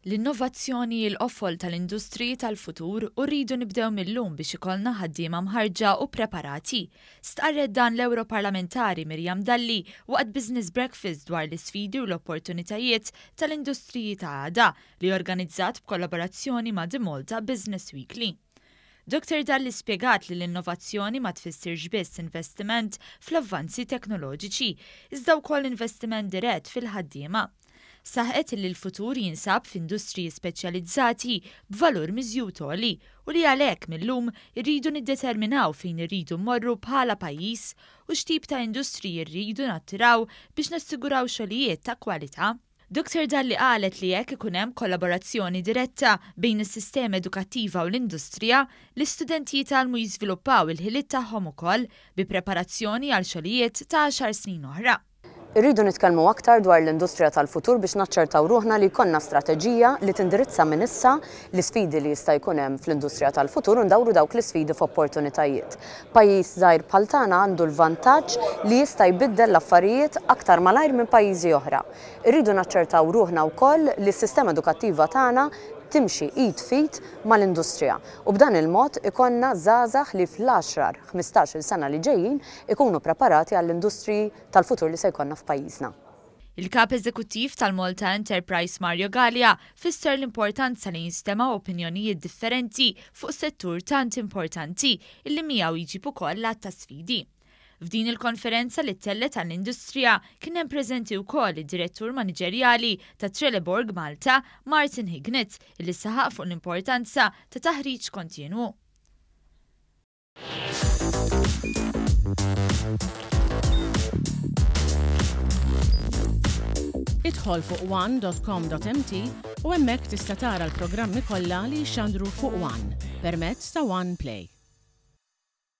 L-innovazzjoni l-qoffol tal-industriji tal-futur u rridu nibdew mill-lum biex ikollna ħaddiema mħarġa u preparati. Stqarret dan l-Europarlamentari Mirjam Dalli waqt Business Breakfast dwar l-isfidi u l-opportunitajiet tal-industriji ta' għada li organizzat b'kollaborazzjoni ma' The Malta Business Weekly. Dr. Dalli spjegat li l-innovazzjoni ma tfissirx biss investiment fl-avvanzi teknoloġiċi, iżda wkoll investiment dirett fil-ħaddiema. Saħqet li l-futur jinsab f'industriji speċjalizzati b'valur miżjud għoli u li għalhekk millum irridu niddeterminaw fejn irridu mmorru bħala pajjiż u x'tip ta' industriji rridu nattiraw biex nassiguraw xogħlijiet ta' kwalità. Dr. Dalli qalet li jekk ikun hemm kollaborazzjoni diretta bejn is-sistema edukattiva u l-industrija, l-istudenti jitgħallmu jiżviluppaw il-ħiliet tagħhom ukoll bi preparazzjoni għal xogħlijiet ta' 10 snin oħra. Irridu nitkellmu aktar dwar l-industrija tal-futur biex naċċertaw ruħna li jkollna strateġija li tindirizza minn issa l-isfidi li jista' jkun hemm fl-industrija tal-futur u ndawru dawk l-isfidi f'opportunitajiet. Pajjiż żgħir bħal tagħna għandu l-vantaġġ li jista' jbiddel l-affarijiet aktar malajr minn pajjiżi oħra. Irridu naċċertaw ruħna wkoll li s-sistema edukattiva tagħna timxi id fit mal-industrija. U b'dan il-mod ikonna żgħażagħ li fl-10-15 sena li ġejjin ikunu preparati għall-industriji tal-futur li se jkollna f'pajjiżna. Il-kap eżekuttiv tal-Malta Enterprise Mario Gallia fisser l-importanza li jinstema' opinjonijiet differenti fuq settur tant importanti illi miegħu jiġib ukoll lat ta' sfidi. F'din il-konferenza li tellet għall-industrija kien hemm preżenti wkoll id-direttur maniġerjali ta' Trelleborg Malta, Martin Hignett, illi saħaq fuq l-importanza ta' taħriġ kontinwu. Idħol fuq one.com.mt u hemmhekk tista' tara l-programmi kollha li jxandru fuq One permezz ta' One Play.